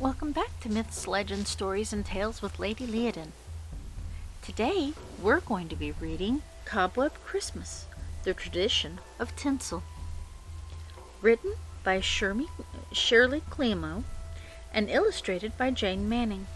Welcome back to Myths, Legends, Stories, and Tales with Lady Liadan. Today, we're going to be reading Cobweb Christmas, the Tradition of Tinsel. Written by Shirley Climo and illustrated by Jane Manning.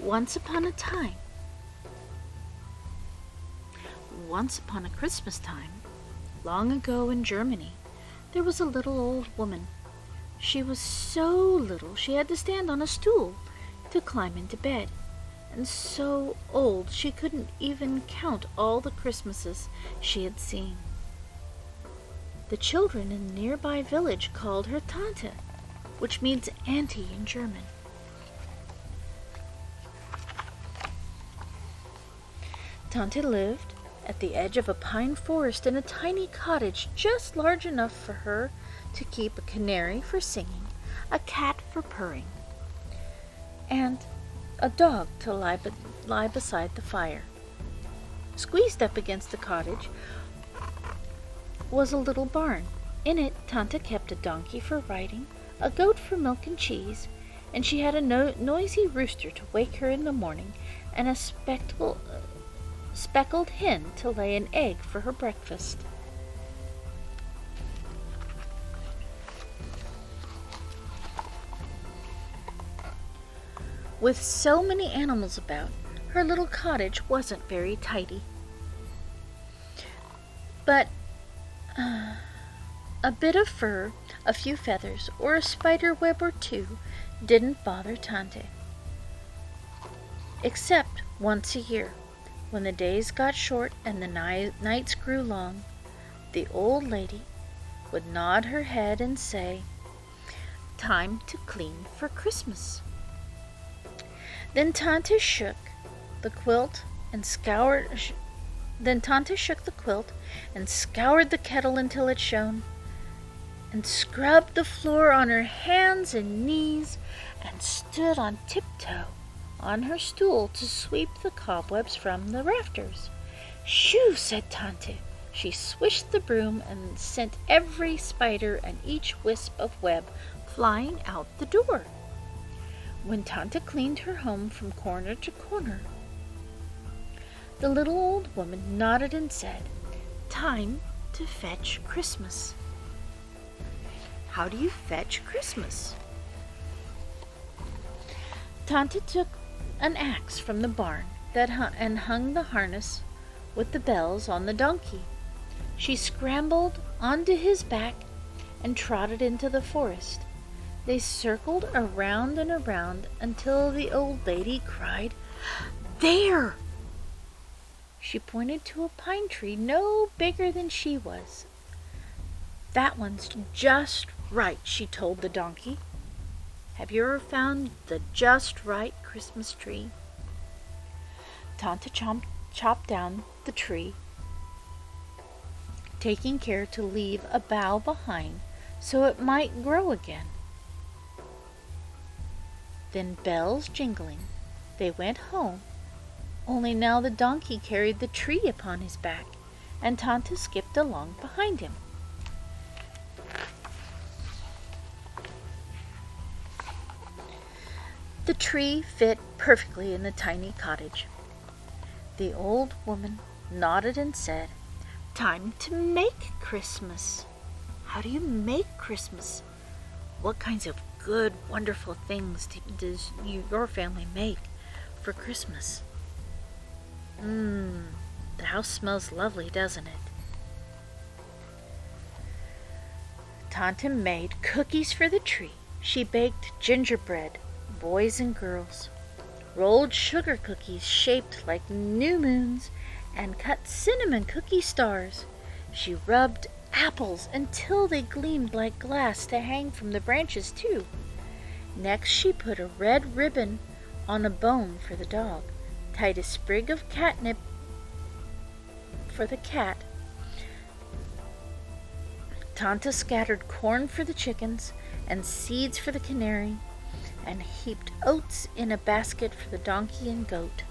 Once upon a Christmas time, long ago in Germany, there was a little old woman. She was so little she had to stand on a stool to climb into bed, and so old she couldn't even count all the Christmases she had seen. The children in the nearby village called her Tante, which means auntie in German. Tante lived at the edge of a pine forest in a tiny cottage just large enough for her to keep a canary for singing, a cat for purring, and a dog to lie beside the fire. Squeezed up against the cottage was a little barn. In it, Tante kept a donkey for riding, a goat for milk and cheese, and she had a noisy rooster to wake her in the morning, and a speckled hen to lay an egg for her breakfast. With so many animals about, her little cottage wasn't very tidy. But a bit of fur, a few feathers, or a spider web or two didn't bother Tante. Except once a year, when the days got short and the nights grew long, the old lady would nod her head and say, "Time to clean for Christmas." Then Tante shook the quilt and scoured the kettle until it shone, and scrubbed the floor on her hands and knees, and stood on tiptoe on her stool to sweep the cobwebs from the rafters. "Shoo!" said Tante. She swished the broom and sent every spider and each wisp of web flying out the door. When Tante cleaned her home from corner to corner, the little old woman nodded and said, "Time to fetch Christmas." How do you fetch Christmas? Tante took an axe from the barn and hung the harness with the bells on the donkey. She scrambled onto his back and trotted into the forest. They circled around and around until the old lady cried, "There!" She pointed to a pine tree no bigger than she was. "That one's just right," she told the donkey. Have you ever found the just right Christmas tree? Tante chopped down the tree, taking care to leave a bough behind so it might grow again. Then, bells jingling, they went home, only now the donkey carried the tree upon his back, and Tante skipped along behind him. The tree fit perfectly in the tiny cottage. The old woman nodded and said, "Time to make Christmas." How do you make Christmas? What kinds of good, wonderful things does your family make for Christmas? The house smells lovely, doesn't it? Tante made cookies for the tree. She baked gingerbread, boys and girls, rolled sugar cookies shaped like new moons, and cut cinnamon cookie stars. She rubbed apples until they gleamed like glass to hang from the branches too. Next she put a red ribbon on a bone for the dog, tied a sprig of catnip for the cat. Tante scattered corn for the chickens and seeds for the canary, and heaped oats in a basket for the donkey and goat.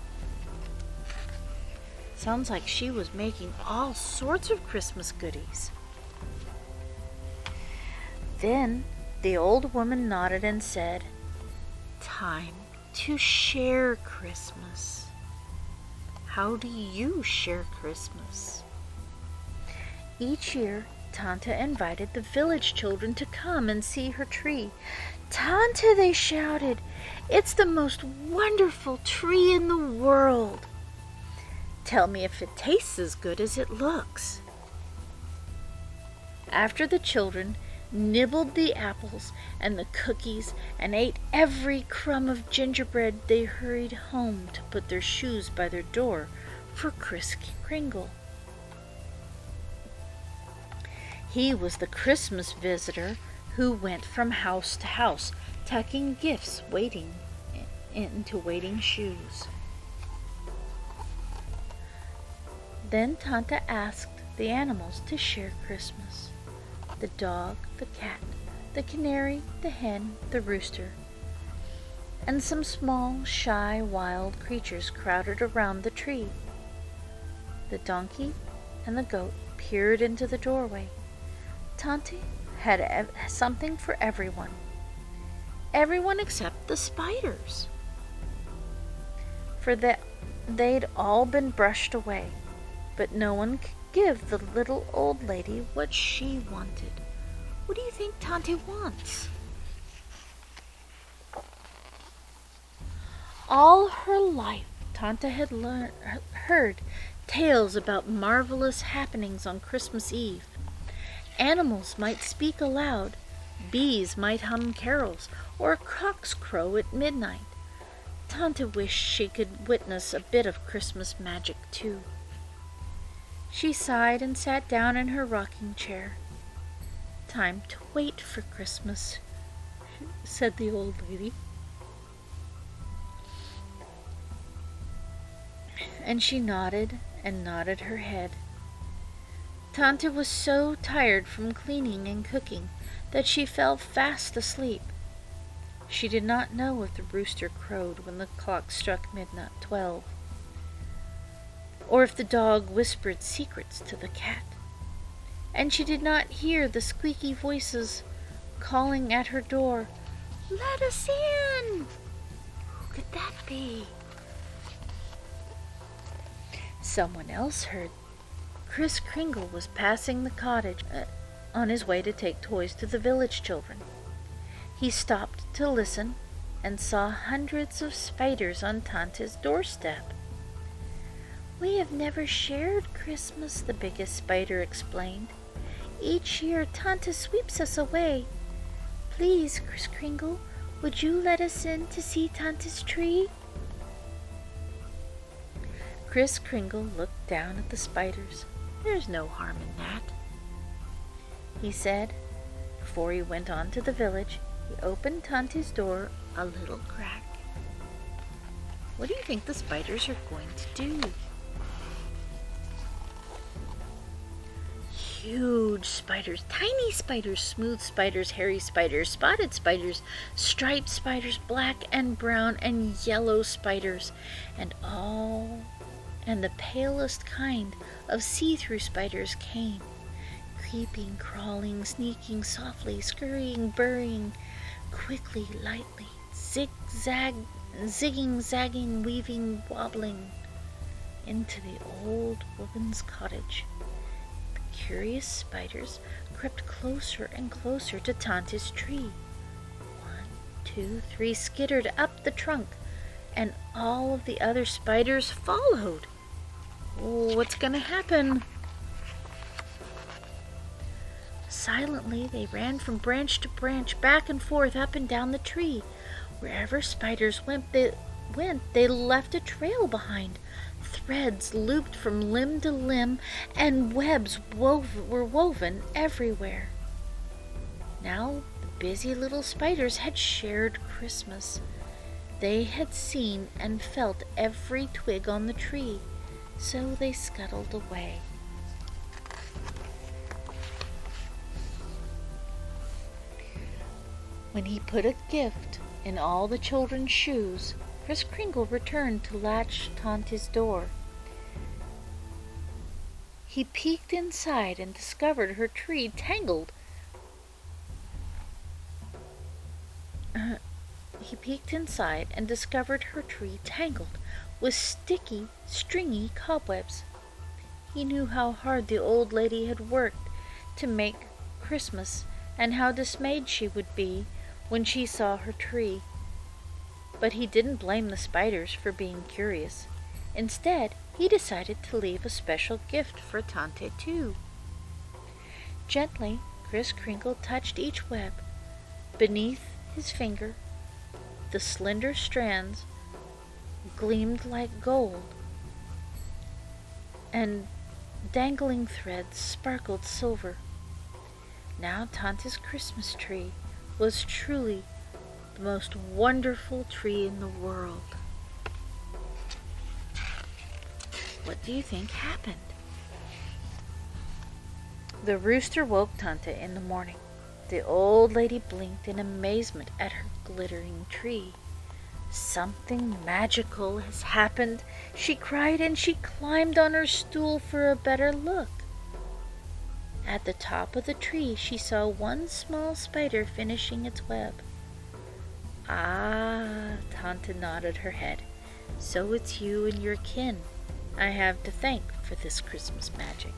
Sounds like she was making all sorts of Christmas goodies. Then the old woman nodded and said, "Time to share Christmas. How do you share Christmas?" Each year, Tante invited the village children to come and see her tree. "Tante," they shouted, "it's the most wonderful tree in the world. Tell me if it tastes as good as it looks." After the children nibbled the apples and the cookies and ate every crumb of gingerbread, they hurried home to put their shoes by their door for Kris Kringle. He was the Christmas visitor who went from house to house, tucking gifts into waiting shoes. Then Tante asked the animals to share Christmas. The dog, the cat, the canary, the hen, the rooster, and some small, shy, wild creatures crowded around the tree. The donkey and the goat peered into the doorway. Tante had something for everyone. Everyone except the spiders. For they'd all been brushed away, but no one could give the little old lady what she wanted. What do you think Tante wants? All her life, Tante had heard tales about marvelous happenings on Christmas Eve. Animals might speak aloud, bees might hum carols, or cocks crow at midnight. Tante wished she could witness a bit of Christmas magic too. She sighed and sat down in her rocking chair. "Time to wait for Christmas," said the old lady. And she nodded and nodded her head. Tante was so tired from cleaning and cooking that she fell fast asleep. She did not know if the rooster crowed when the clock struck midnight 12, or if the dog whispered secrets to the cat. And she did not hear the squeaky voices calling at her door, "Let us in!" Who could that be? Someone else heard. Kris Kringle was passing the cottage on his way to take toys to the village children. He stopped to listen and saw hundreds of spiders on Tante's doorstep. "We have never shared Christmas," the biggest spider explained. "Each year Tante sweeps us away. Please, Kris Kringle, would you let us in to see Tante's tree?" Kris Kringle looked down at the spiders. "There's no harm in that," he said. Before he went on to the village, he opened Tante's door a little crack. What do you think the spiders are going to do? Huge spiders, tiny spiders, smooth spiders, hairy spiders, spotted spiders, striped spiders, black and brown and yellow spiders, and the palest kind of see-through spiders came, creeping, crawling, sneaking softly, scurrying, burrowing, quickly, lightly, zigging, zagging, weaving, wobbling into the old woman's cottage. Curious spiders crept closer and closer to Tante's tree. 1, 2, 3 skittered up the trunk, and all of the other spiders followed. Oh, what's going to happen? Silently, they ran from branch to branch, back and forth, up and down the tree. Wherever spiders went, they left a trail behind. Threads looped from limb to limb, and webs were woven everywhere. Now the busy little spiders had shared Christmas. They had seen and felt every twig on the tree, so they scuttled away. When he put a gift in all the children's shoes, Kris Kringle returned to latch Tante's door. He peeked inside and discovered her tree tangled. With sticky, stringy cobwebs. He knew how hard the old lady had worked to make Christmas and how dismayed she would be when she saw her tree. But he didn't blame the spiders for being curious. Instead, he decided to leave a special gift for Tante too. Gently, Kris Kringle touched each web. Beneath his finger, the slender strands gleamed like gold, and dangling threads sparkled silver. Now Tante's Christmas tree was truly the most wonderful tree in the world. What do you think happened? The rooster woke Tante in the morning. The old lady blinked in amazement at her glittering tree. "Something magical has happened," she cried, and she climbed on her stool for a better look. At the top of the tree she saw one small spider finishing its web. "Ah," Tante nodded her head. "So it's you and your kin I have to thank for this Christmas magic."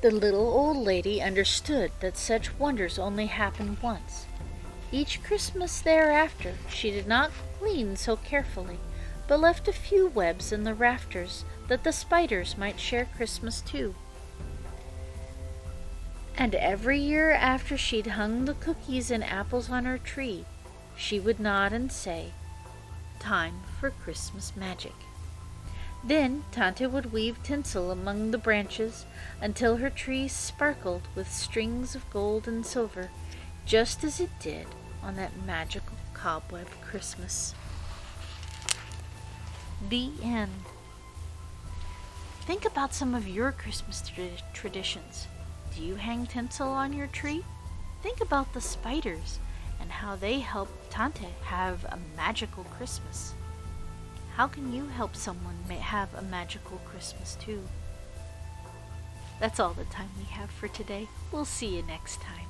The little old lady understood that such wonders only happen once. Each Christmas thereafter she did not clean so carefully, but left a few webs in the rafters that the spiders might share Christmas too. And every year after she'd hung the cookies and apples on her tree, she would nod and say, "Time for Christmas magic." Then Tante would weave tinsel among the branches until her tree sparkled with strings of gold and silver, just as it did on that magical cobweb Christmas. The end. Think about some of your Christmas traditions. Do you hang tinsel on your tree? Think about the spiders and how they help Tante have a magical Christmas. How can you help someone have a magical Christmas too? That's all the time we have for today. We'll see you next time.